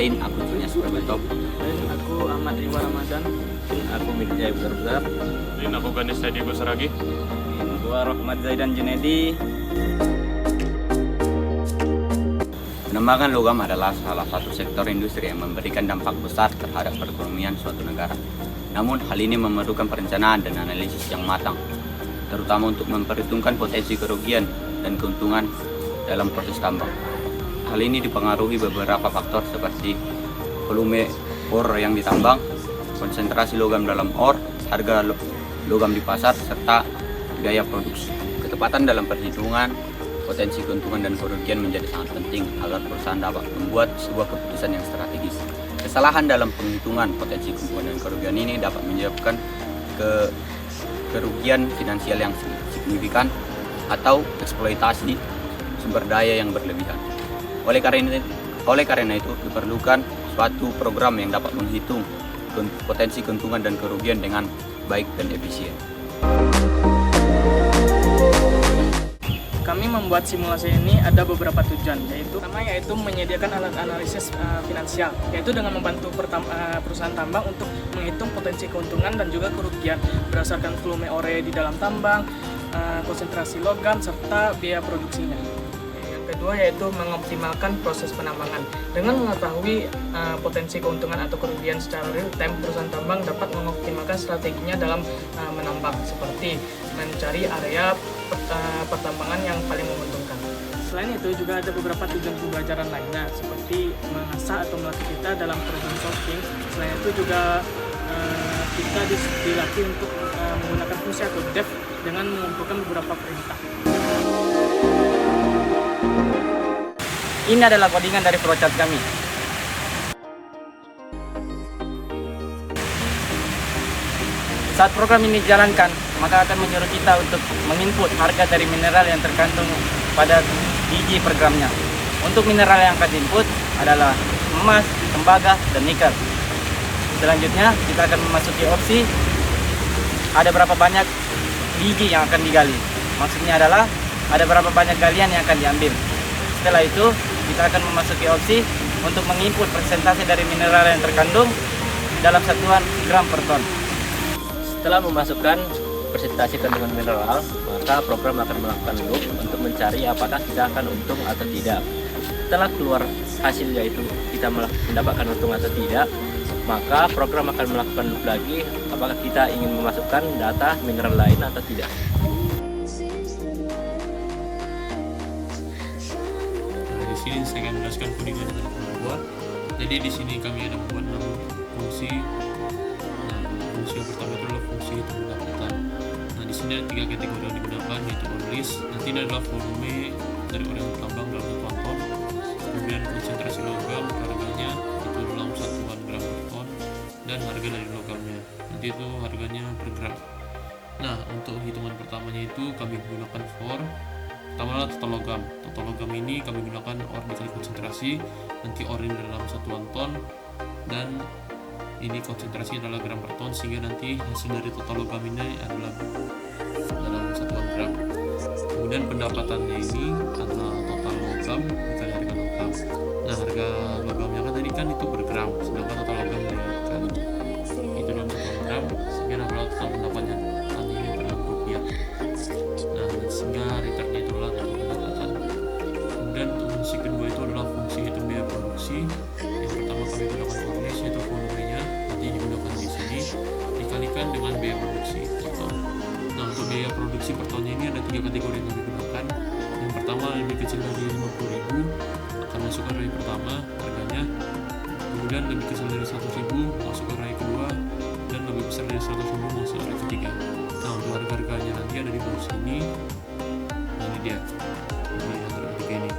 Kenalin, aku Julius Prabetop. Dan aku Ahmad Riwa Ramadan. Dan aku Mirjaya Benar. Dan aku Ganes Tadi Gusaragi. Gua Rohmat Zaidan Junedi. Penambangan logam adalah salah satu sektor industri yang memberikan dampak besar terhadap perekonomian suatu negara. Namun, hal ini memerlukan perencanaan dan analisis yang matang, terutama untuk memperhitungkan potensi kerugian dan keuntungan dalam proses tambang. Hal ini dipengaruhi beberapa faktor seperti volume ore yang ditambang, konsentrasi logam dalam ore, harga logam di pasar, serta biaya produksi. Ketepatan dalam perhitungan potensi keuntungan dan kerugian menjadi sangat penting agar perusahaan dapat membuat sebuah keputusan yang strategis. Kesalahan dalam penghitungan potensi keuntungan dan kerugian ini dapat menyebabkan kerugian finansial yang signifikan atau eksploitasi sumber daya yang berlebihan. Oleh karena itu diperlukan suatu program yang dapat menghitung potensi keuntungan dan kerugian dengan baik dan efisien. Kami membuat simulasi ini ada beberapa tujuan, yaitu menyediakan alat analisis finansial, yaitu dengan membantu perusahaan tambang untuk menghitung potensi keuntungan dan juga kerugian berdasarkan volume ore di dalam tambang, konsentrasi logam, serta biaya produksinya. Yang kedua yaitu mengoptimalkan proses penambangan. Dengan mengetahui potensi keuntungan atau kerugian secara real time, perusahaan tambang dapat mengoptimalkan strateginya dalam menambang, seperti mencari area pertambangan yang paling menguntungkan. Selain itu juga ada beberapa tujuan pembelajaran lainnya, seperti mengasah atau melatih kita dalam problem solving. Selain itu juga kita dilatih untuk menggunakan fungsi atau def dengan mengumpulkan beberapa perintah. Ini adalah codingan dari flowchart kami. Saat program ini dijalankan, maka akan menyuruh kita untuk menginput harga dari mineral yang terkandung pada biji per gramnya. Untuk mineral yang akan diinput adalah emas, tembaga, dan nikel. Selanjutnya, kita akan memasuki opsi ada berapa banyak biji yang akan digali. Maksudnya adalah ada berapa banyak galian yang akan diambil. Setelah itu, kita akan memasuki opsi untuk menginput persentase dari mineral yang terkandung dalam satuan gram per ton. Setelah memasukkan persentase kandungan mineral, maka program akan melakukan loop untuk mencari apakah kita akan untung atau tidak. Setelah keluar hasil yaitu kita mendapatkan untung atau tidak, maka program akan melakukan loop lagi apakah kita ingin memasukkan data mineral lain atau tidak. Nah, di sini saya akan menjelaskan codingan yang telah kami buat. Jadi di sini kami ada membuat 6 fungsi. Fungsi yang pertama itu adalah fungsi pendapatan. Nah, di sini ada 3 kategori yang digunakan, yaitu ore list. Nanti ini adalah volume dari ore yang tambang dalam satuan ton. Kemudian konsentrasi logam, harganya itu dalam satuan gram per ton, dan harga dari logamnya. Nanti itu harganya per gram. Nah, untuk hitungan pertamanya itu kami gunakan for. Pertama adalah total logam. Total logam ini kami gunakan ore dikali konsentrasi. Nanti ore ini dalam satuan ton, dan ini konsentrasi adalah gram per ton, sehingga nanti hasil dari total logam ini adalah dalam satuan gram. Kemudian pendapatannya ini adalah total logam dikali harga logam. Nah, harga logamnya kan tadi kan itu per gram, sedangkan total logam kan itu dalam satuan gram, sehingga adalah total pendapatnya tadi ini dalam rupiah. Nah, sehingga returnnya itu adalah total pendapatan. Kemudian fungsi kedua itu adalah fungsi hitung biaya produksi. Yang pertama kami gunakan ore list, yaitu volumenya nanti digunakan di sini dikalikan dengan biaya produksi per ton. Nah, untuk biaya produksi per tonnya ini ada 3 kategori yang kami gunakan. Yang pertama lebih kecil dari 50.000 akan masuk ke array pertama harganya. Kemudian lebih kecil dari 100.000 masuk ke array kedua, dan lebih besar dari 100.000 masuk ke array ketiga. Nah, untuk harga-harganya nanti ada di bawah sini. Nah, ini dia. Ini harga ini.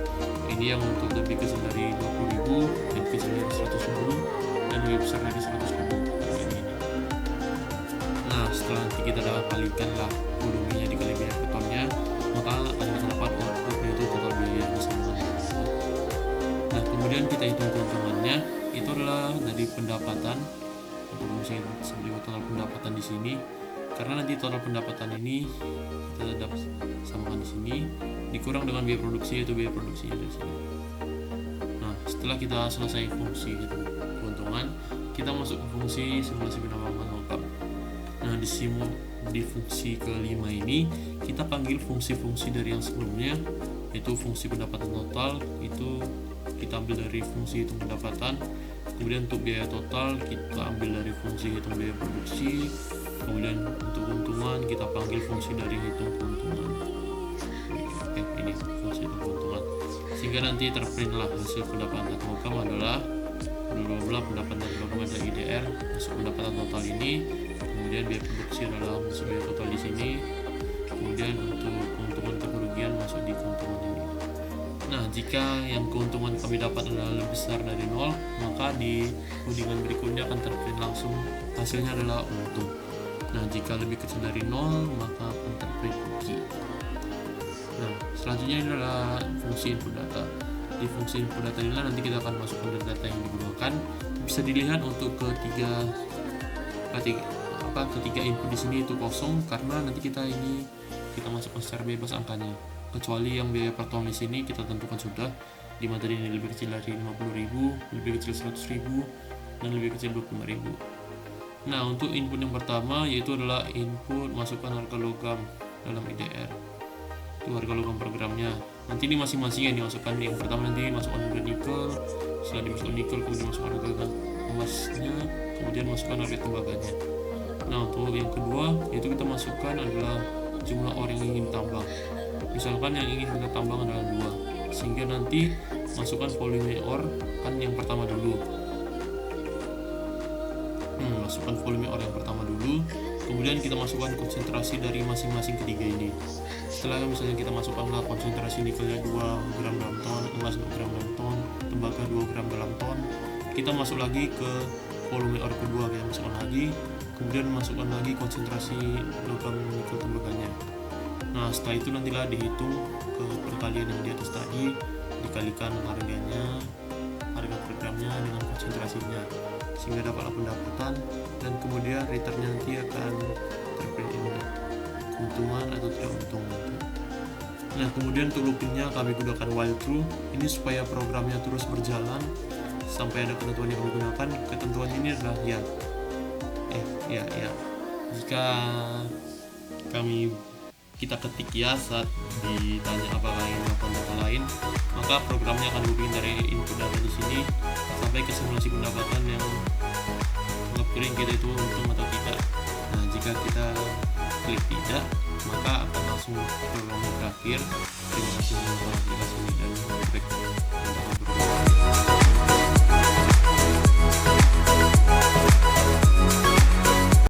Ini yang untuk lebih kecil dari 20.000, lebih kecil dari 100.000, dan lebih besar dari 100.000. Ini. Nah, setelah nanti kita dapat kalikan lah volumenya dikali biaya per tonnya, maka akan dapat output yaitu total biaya yang bersama. Nah, kemudian kita hitung keuntungannya, itu adalah dari pendapatan. Untuk misalnya sebagai total pendapatan di sini, karena nanti total pendapatan ini kita dapat samakan di sini dikurang dengan biaya produksi, yaitu biaya produksinya dari sini. Nah, setelah kita selesai fungsi hitung keuntungan, kita masuk ke fungsi simulasi penambangan lengkap. Nah, di fungsi kelima ini kita panggil fungsi-fungsi dari yang sebelumnya, yaitu fungsi pendapatan total itu kita ambil dari fungsi hitung pendapatan. Kemudian untuk biaya total kita ambil dari fungsi hitung biaya produksi. Kemudian untuk keuntungan kita panggil fungsi dari hitung keuntungan. Oke, ini fungsi hitung keuntungan. Sehingga nanti terprintlah hasil pendapatan logam adalah bla bla pendapatan logam ada IDR masuk pendapatan total ini. Kemudian biaya produksi adalah masuk biaya total di sini. Kemudian untuk keuntungan atau kerugian masuk di keuntungan ini. Nah, jika yang keuntungan kami dapat adalah lebih besar dari 0, maka di codingan berikutnya akan terprint langsung hasilnya adalah untung. Nah, jika lebih kecil dari 0, maka akan terprint rugi. Nah, selanjutnya ini adalah fungsi input data. Di fungsi input data ini nanti kita akan masukkan data yang digunakan. Bisa dilihat untuk ketiga input di sini itu kosong karena nanti kita masukkan secara bebas angkanya. Kecuali yang biaya per tahun di sini kita tentukan sudah, di materi ini lebih kecil dari 50.000, lebih kecil 100.000, dan lebih kecil 25.000. Nah, untuk input yang pertama yaitu adalah input masukkan harga logam dalam IDR. Itu harga logam programnya. Nanti ini masing-masing yang dimasukkan. Yang pertama nanti masukkan harga nikel, setelah dimasukkan nikel kemudian masukkan harga emasnya, kemudian masukkan harga tembaganya. Nah, untuk yang kedua yaitu kita masukkan adalah jumlah orang yang ingin tambang. Misalkan yang ingin kita tambang adalah 2, sehingga nanti masukkan volume ore kan yang pertama dulu. Masukkan volume ore yang pertama dulu, kemudian kita masukkan konsentrasi dari masing-masing ketiga ini. Setelah misalnya kita masukkanlah konsentrasi nikelnya 2 gram dalam ton, emas 2 gram dalam ton, tembaga 2 gram dalam ton, kita masuk lagi ke volume ore kedua, kita masukkan lagi, kemudian masukkan lagi konsentrasi logam nikel tembaganya. Nah, setelah itu nantilah dihitung ke perkalian yang di atas tadi, dikalikan harganya, harga per gramnya dengan konsentrasinya, sehingga dapatlah pendapatan, dan kemudian returnnya nanti akan terprint ini keuntungan atau tidak untung nanti. Nah, kemudian untuk loopingnya kami gunakan while true ini supaya programnya terus berjalan sampai ada ketentuan yang kami gunakan. Ketentuan ini adalah ya. Jika kita ketik ya saat ditanya apakah ingin melakukan data lain, maka programnya akan looping dari input data di sini sampai ke simulasi pendapatan yang nge-print kita itu untung atau tidak. Nah, jika kita klik tidak, maka akan langsung programnya berakhir. Terima kasih.